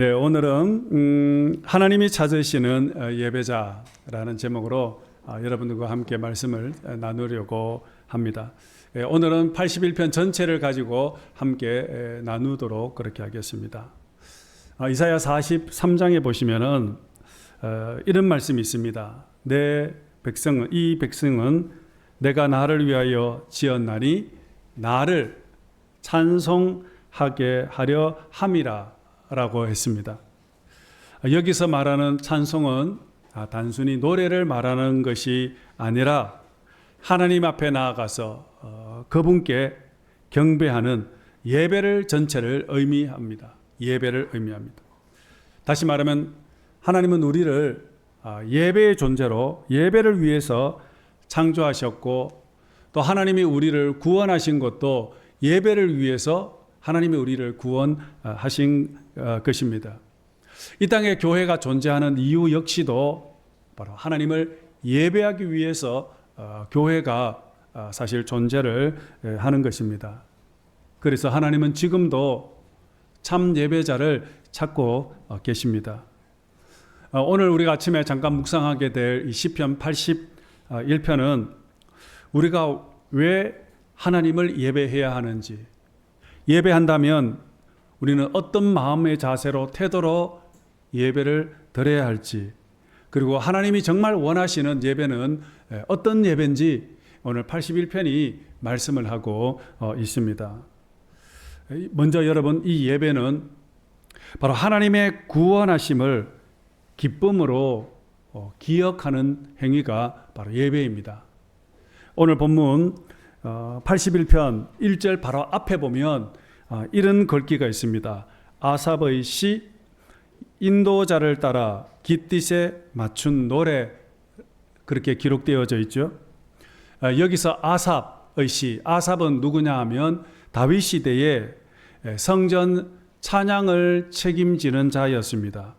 네, 오늘은 하나님이 찾으시는 예배자라는 제목으로 여러분들과 함께 말씀을 나누려고 합니다. 오늘은 81편 전체를 가지고 함께 나누도록 그렇게 하겠습니다. 이사야 43장에 보시면은 이런 말씀이 있습니다. 이 백성은 내가 나를 위하여 지었나니 나를 찬송하게 하려 함이라 라고 했습니다. 여기서 말하는 찬송은 단순히 노래를 말하는 것이 아니라 하나님 앞에 나아가서 그분께 경배하는 예배를 전체를 의미합니다. 예배를 의미합니다. 다시 말하면 하나님은 우리를 예배의 존재로 예배를 위해서 창조하셨고, 또 하나님이 우리를 구원하신 것도 예배를 위해서 하나님이 우리를 구원하신 것입니다. 이 땅에 교회가 존재하는 이유 역시도 바로 하나님을 예배하기 위해서 교회가 사실 존재를 하는 것입니다. 그래서 하나님은 지금도 참 예배자를 찾고 계십니다. 오늘 우리가 아침에 잠깐 묵상하게 될 이 시편 81편은 우리가 왜 하나님을 예배해야 하는지, 예배한다면 우리는 어떤 마음의 자세로 태도로 예배를 드려야 할지, 그리고 하나님이 정말 원하시는 예배는 어떤 예배인지 오늘 81편이 말씀을 하고 있습니다. 먼저 여러분, 이 예배는 바로 하나님의 구원하심을 기쁨으로 기억하는 행위가 바로 예배입니다. 오늘 본문 81편 1절 바로 앞에 보면 이런 글귀가 있습니다. 아삽의 시, 인도자를 따라 깃딧에 맞춘 노래, 그렇게 기록되어져 있죠. 여기서 아삽의 시, 아삽은 누구냐 하면 다윗 시대에 성전 찬양을 책임지는 자였습니다.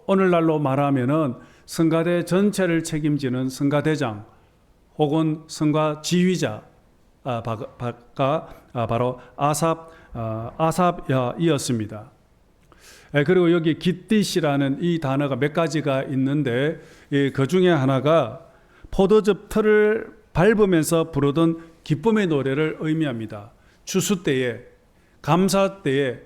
오늘날로 말하면은 성가대 전체를 책임지는 성가대장 혹은 성가 지휘자가 바로 아삽이었습니다. 그리고 여기 깃딧이라는 이 단어가 몇 가지가 있는데, 그 중에 하나가 포도즙 틀을 밟으면서 부르던 기쁨의 노래를 의미합니다. 추수 때에, 감사 때에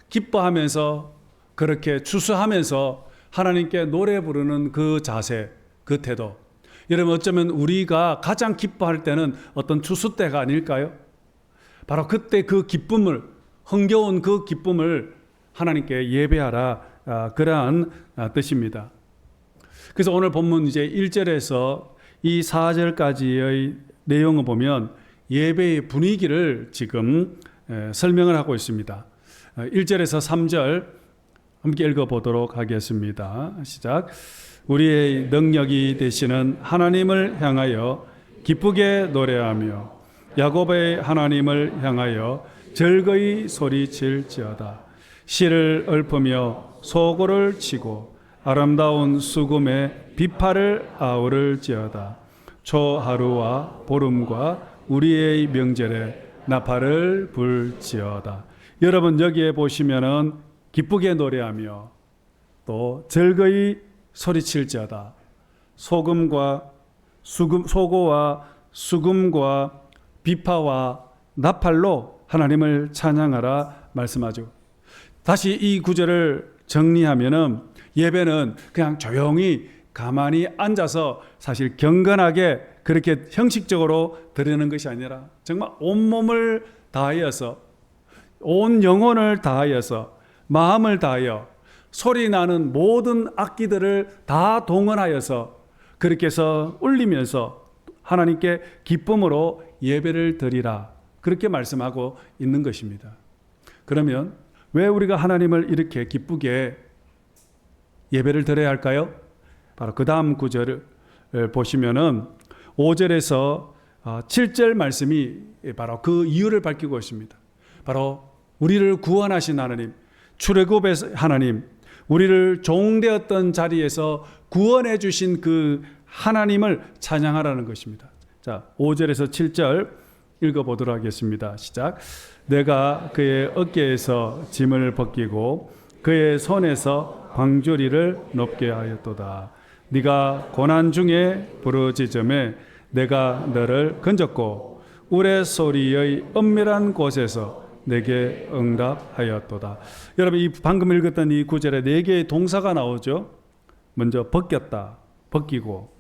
기뻐하면서, 그렇게 추수하면서 하나님께 노래 부르는 그 자세, 그 태도, 여러분 어쩌면 우리가 가장 기뻐할 때는 어떤 추수 때가 아닐까요? 바로 그때 그 기쁨을, 흥겨운 그 기쁨을 하나님께 예배하라, 그러한 뜻입니다. 그래서 오늘 본문 이제 1절에서 이 4절까지의 내용을 보면 예배의 분위기를 지금 설명을 하고 있습니다. 1절에서 3절 함께 읽어보도록 하겠습니다. 시작. 우리의 능력이 되시는 하나님을 향하여 기쁘게 노래하며 야곱의 하나님을 향하여 즐거이 소리칠지어다. 실을 읊으며 소고를 치고 아름다운 수금에 비파를 아우를지어다. 초하루와 보름과 우리의 명절에 나팔을 불지어다. 여러분 여기에 보시면은 기쁘게 노래하며 또 즐거이 소리칠지어다. 소고와 수금과 비파와 나팔로 하나님을 찬양하라 말씀하죠. 다시 이 구절을 정리하면은 예배는 그냥 조용히 가만히 앉아서 사실 경건하게 그렇게 형식적으로 드리는 것이 아니라 정말 온몸을 다하여서, 온 영혼을 다하여서, 마음을 다하여 소리 나는 모든 악기들을 다 동원하여서 그렇게 해서 울리면서 하나님께 기쁨으로 예배를 드리라, 그렇게 말씀하고 있는 것입니다. 그러면 왜 우리가 하나님을 이렇게 기쁘게 예배를 드려야 할까요? 바로 그 다음 구절을 보시면은 5절에서 7절 말씀이 바로 그 이유를 밝히고 있습니다. 바로 우리를 구원하신 하나님, 출애굽의 하나님, 우리를 종되었던 자리에서 구원해 주신 그 하나님을 찬양하라는 것입니다. 자, 5절에서 7절 읽어보도록 하겠습니다. 시작. 내가 그의 어깨에서 짐을 벗기고 그의 손에서 광주리를 높게 하였도다. 네가 고난 중에 부르짖음에 내가 너를 건졌고 우레소리의 엄밀한 곳에서 내게 응답하였도다. 여러분, 이 방금 읽었던 이 구절에 4개의 동사가 나오죠. 먼저 벗겼다, 벗기고,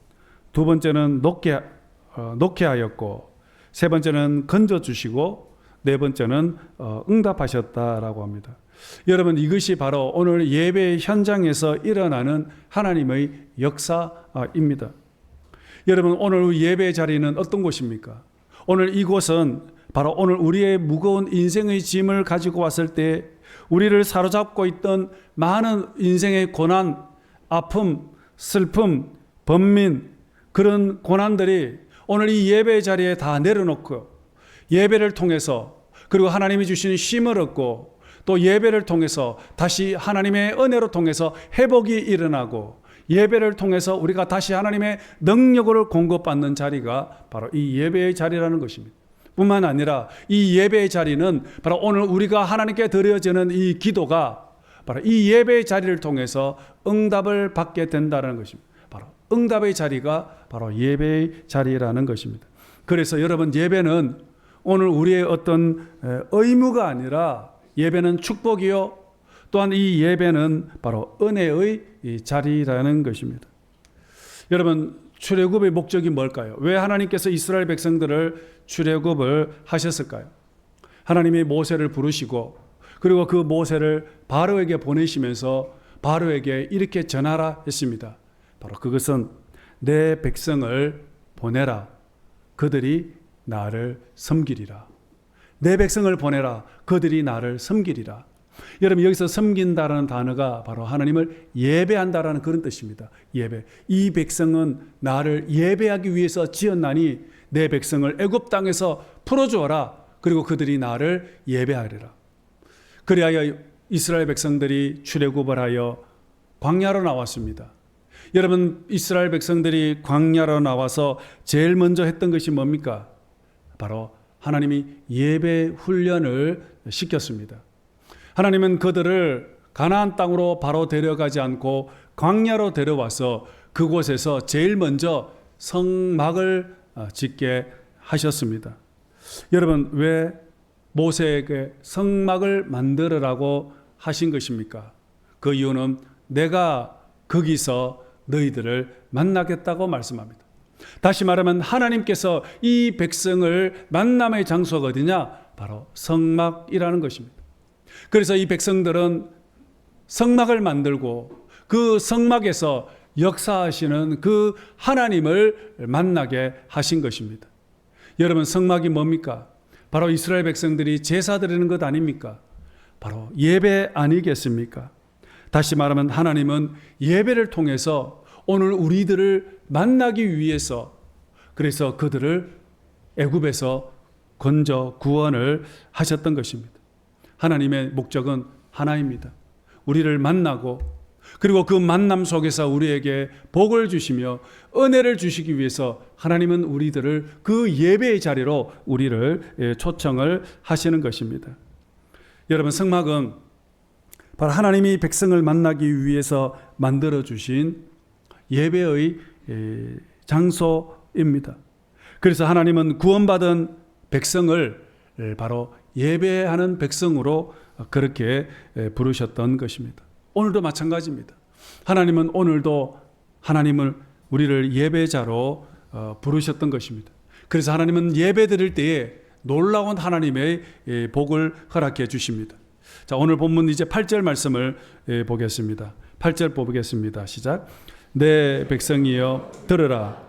두 번째는 놓게 하였고, 세 번째는 건져주시고, 네 번째는 응답하셨다라고 합니다. 여러분, 이것이 바로 오늘 예배 현장에서 일어나는 하나님의 역사입니다. 여러분, 오늘 예배 자리는 어떤 곳입니까? 오늘 이곳은 바로 오늘 우리의 무거운 인생의 짐을 가지고 왔을 때 우리를 사로잡고 있던 많은 인생의 고난, 아픔, 슬픔, 번민, 그런 고난들이 오늘 이 예배 자리에 다 내려놓고 예배를 통해서, 그리고 하나님이 주신 쉼을 얻고, 또 예배를 통해서 다시 하나님의 은혜로 통해서 회복이 일어나고, 예배를 통해서 우리가 다시 하나님의 능력을 공급받는 자리가 바로 이 예배의 자리라는 것입니다. 뿐만 아니라 이 예배의 자리는 바로 오늘 우리가 하나님께 드려지는 이 기도가 바로 이 예배의 자리를 통해서 응답을 받게 된다는 것입니다. 바로 응답의 자리가 바로 예배의 자리라는 것입니다. 그래서 여러분, 예배는 오늘 우리의 어떤 의무가 아니라 예배는 축복이요, 또한 이 예배는 바로 은혜의 이 자리라는 것입니다. 여러분, 출애굽의 목적이 뭘까요? 왜 하나님께서 이스라엘 백성들을 출애굽을 하셨을까요? 하나님이 모세를 부르시고, 그리고 그 모세를 바로에게 보내시면서 바로에게 이렇게 전하라 했습니다. 바로 그것은 내 백성을 보내라. 그들이 나를 섬기리라. 내 백성을 보내라. 그들이 나를 섬기리라. 여러분, 여기서 섬긴다라는 단어가 바로 하나님을 예배한다라는 그런 뜻입니다. 예배. 이 백성은 나를 예배하기 위해서 지었나니 내 백성을 애굽 땅에서 풀어주어라. 그리고 그들이 나를 예배하리라. 그리하여 이스라엘 백성들이 출애굽을 하여 광야로 나왔습니다. 여러분, 이스라엘 백성들이 광야로 나와서 제일 먼저 했던 것이 뭡니까? 바로 하나님이 예배 훈련을 시켰습니다. 하나님은 그들을 가나안 땅으로 바로 데려가지 않고 광야로 데려와서 그곳에서 제일 먼저 성막을 짓게 하셨습니다. 여러분, 왜 모세에게 성막을 만들으라고 하신 것입니까? 그 이유는 내가 거기서 너희들을 만나겠다고 말씀합니다. 다시 말하면 하나님께서 이 백성을 만남의 장소가 어디냐? 바로 성막이라는 것입니다. 그래서 이 백성들은 성막을 만들고 그 성막에서 역사하시는 그 하나님을 만나게 하신 것입니다. 여러분, 성막이 뭡니까? 바로 이스라엘 백성들이 제사 드리는 것 아닙니까? 바로 예배 아니겠습니까? 다시 말하면 하나님은 예배를 통해서 오늘 우리들을 만나기 위해서, 그래서 그들을 애굽에서 건져 구원을 하셨던 것입니다. 하나님의 목적은 하나입니다. 우리를 만나고, 그리고 그 만남 속에서 우리에게 복을 주시며 은혜를 주시기 위해서 하나님은 우리들을 그 예배의 자리로 우리를 초청을 하시는 것입니다. 여러분, 성막은 바로 하나님이 백성을 만나기 위해서 만들어 주신 예배의 장소입니다. 그래서 하나님은 구원받은 백성을 바로 예배하는 백성으로 그렇게 부르셨던 것입니다. 오늘도 마찬가지입니다. 하나님은 오늘도 우리를 예배자로 부르셨던 것입니다. 그래서 하나님은 예배 드릴 때에 놀라운 하나님의 복을 허락해 주십니다. 자, 오늘 본문 이제 8절 말씀을 보겠습니다. 8절 보겠습니다. 시작. 내 백성이여 들으라.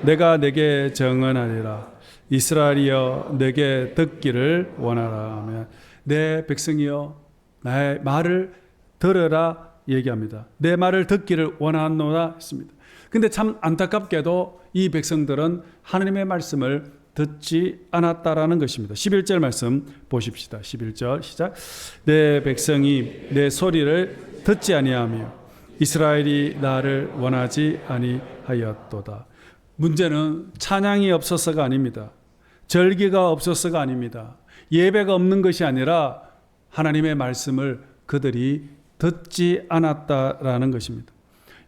내가 내게 정언하리라. 이스라엘이여 내게 듣기를 원하라 하면, 내 백성이여 나의 말을 들으라 얘기합니다. 내 말을 듣기를 원하노라 했습니다. 근데 참 안타깝게도 이 백성들은 하나님의 말씀을 듣지 않았다라는 것입니다. 11절 말씀 보십시다. 11절 시작. 내 백성이 내 소리를 듣지 아니하며 이스라엘이 나를 원하지 아니하였도다. 문제는 찬양이 없어서가 아닙니다. 절기가 없어서가 아닙니다. 예배가 없는 것이 아니라 하나님의 말씀을 그들이 듣지 않았다라는 것입니다.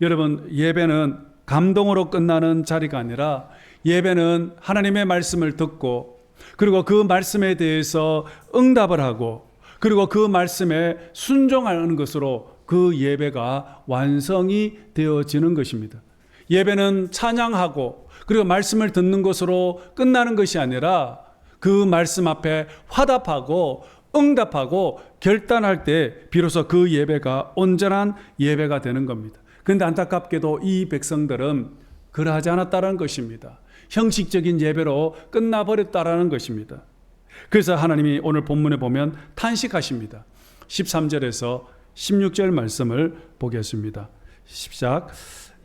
여러분, 예배는 감동으로 끝나는 자리가 아니라 예배는 하나님의 말씀을 듣고 그리고 그 말씀에 대해서 응답을 하고 그리고 그 말씀에 순종하는 것으로 그 예배가 완성이 되어지는 것입니다. 예배는 찬양하고 그리고 말씀을 듣는 것으로 끝나는 것이 아니라 그 말씀 앞에 화답하고 응답하고 결단할 때 비로소 그 예배가 온전한 예배가 되는 겁니다. 그런데 안타깝게도 이 백성들은 그러하지 않았다는 것입니다. 형식적인 예배로 끝나버렸다라는 것입니다. 그래서 하나님이 오늘 본문에 보면 탄식하십니다. 13절에서 16절 말씀을 보겠습니다. 시작.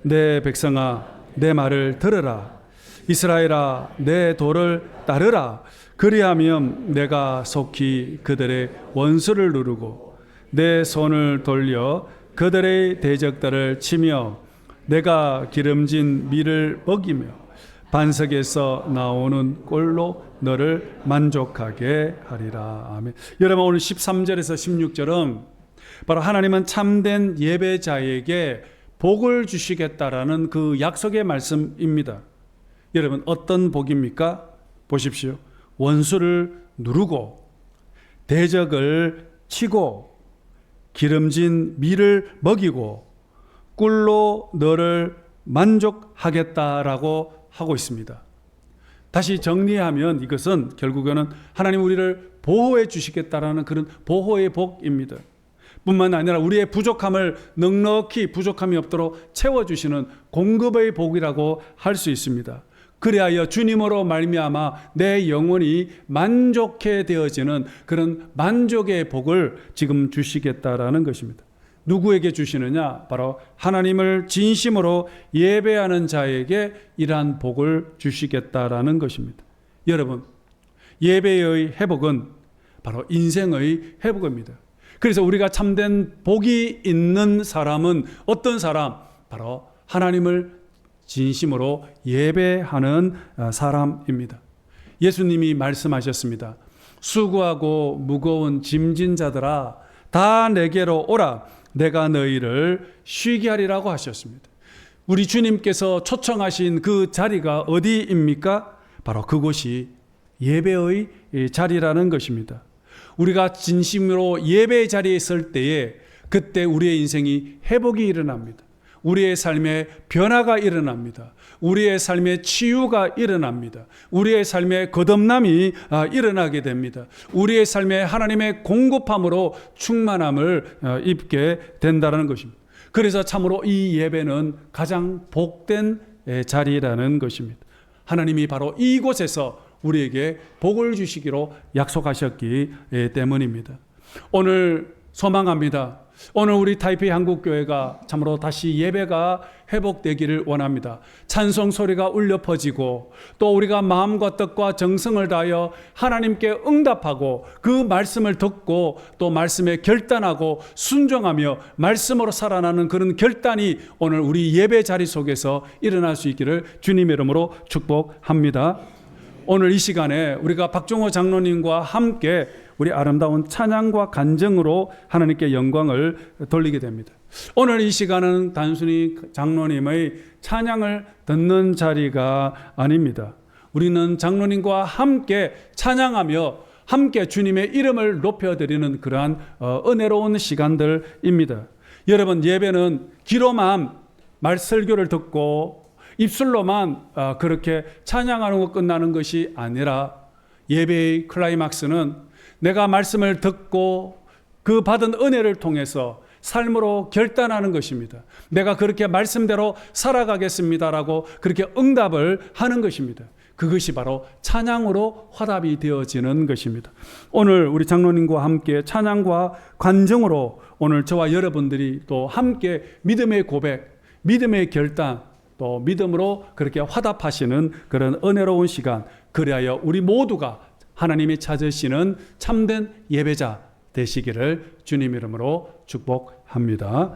내 백성아 내 말을 들으라. 이스라엘아 내 도를 따르라. 그리하면 내가 속히 그들의 원수를 누르고 내 손을 돌려 그들의 대적들을 치며 내가 기름진 밀을 먹이며 반석에서 나오는 꼴로 너를 만족하게 하리라. 아멘. 여러분, 오늘 13절에서 16절은 바로 하나님은 참된 예배자에게 복을 주시겠다라는 그 약속의 말씀입니다. 여러분, 어떤 복입니까? 보십시오. 원수를 누르고 대적을 치고 기름진 밀을 먹이고 꿀로 너를 만족하겠다라고 하고 있습니다. 다시 정리하면 이것은 결국에는 하나님 우리를 보호해 주시겠다라는 그런 보호의 복입니다. 뿐만 아니라 우리의 부족함을 넉넉히 부족함이 없도록 채워주시는 공급의 복이라고 할 수 있습니다. 그리하여 주님으로 말미암아 내 영혼이 만족해 되어지는 그런 만족의 복을 지금 주시겠다라는 것입니다. 누구에게 주시느냐? 바로 하나님을 진심으로 예배하는 자에게 이러한 복을 주시겠다라는 것입니다. 여러분, 예배의 회복은 바로 인생의 회복입니다. 그래서 우리가 참된 복이 있는 사람은 어떤 사람? 바로 하나님을 진심으로 예배하는 사람입니다. 예수님이 말씀하셨습니다. 수고하고 무거운 짐진 자들아 다 내게로 오라. 내가 너희를 쉬게 하리라고 하셨습니다. 우리 주님께서 초청하신 그 자리가 어디입니까? 바로 그곳이 예배의 자리라는 것입니다. 우리가 진심으로 예배의 자리에 있을 때에 그때 우리의 인생이 회복이 일어납니다. 우리의 삶에 변화가 일어납니다. 우리의 삶에 치유가 일어납니다. 우리의 삶에 거듭남이 일어나게 됩니다. 우리의 삶에 하나님의 공급함으로 충만함을 입게 된다는 것입니다. 그래서 참으로 이 예배는 가장 복된 자리라는 것입니다. 하나님이 바로 이곳에서 우리에게 복을 주시기로 약속하셨기 때문입니다. 오늘 소망합니다. 오늘 우리 타이페이 한국교회가 참으로 다시 예배가 회복되기를 원합니다. 찬송 소리가 울려 퍼지고 또 우리가 마음과 뜻과 정성을 다하여 하나님께 응답하고 그 말씀을 듣고 또 말씀에 결단하고 순종하며 말씀으로 살아나는 그런 결단이 오늘 우리 예배 자리 속에서 일어날 수 있기를 주님의 이름으로 축복합니다. 오늘 이 시간에 우리가 박종호 장로님과 함께 우리 아름다운 찬양과 간증으로 하나님께 영광을 돌리게 됩니다. 오늘 이 시간은 단순히 장로님의 찬양을 듣는 자리가 아닙니다. 우리는 장로님과 함께 찬양하며 함께 주님의 이름을 높여드리는 그러한 은혜로운 시간들입니다. 여러분, 예배는 귀로만 설교를 듣고 입술로만 그렇게 찬양하고 끝나는 것이 아니라 예배의 클라이막스는 내가 말씀을 듣고 그 받은 은혜를 통해서 삶으로 결단하는 것입니다. 내가 그렇게 말씀대로 살아가겠습니다라고 그렇게 응답을 하는 것입니다. 그것이 바로 찬양으로 화답이 되어지는 것입니다. 오늘 우리 장로님과 함께 찬양과 관정으로 오늘 저와 여러분들이 또 함께 믿음의 고백, 믿음의 결단, 또 믿음으로 그렇게 화답하시는 그런 은혜로운 시간, 그리하여 우리 모두가 하나님이 찾으시는 참된 예배자 되시기를 주님 이름으로 축복합니다.